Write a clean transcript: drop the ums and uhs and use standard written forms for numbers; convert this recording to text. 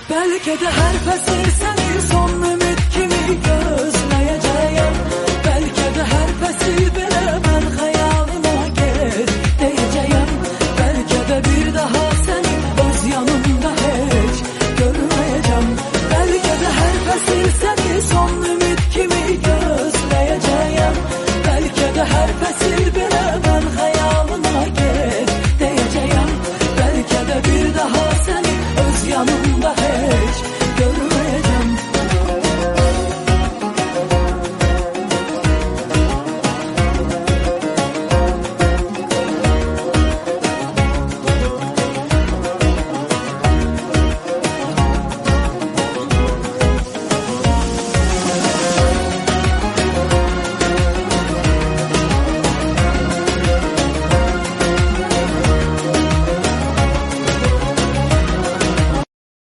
Belki de her fəsil səni son ümid kimi gözləyəcəyəm. Belki de her fəsil belə mən xəyalına gel deyəcəyəm. Belki de bir daha səni öz yanımda heç görməyəcəm. Belki de her fəsil səni son ümid kimi gözləyəcəyəm. Belki de her fəsil belə mən xəyalına gel deyəcəyəm. Belki de bir daha səni öz yanımda heç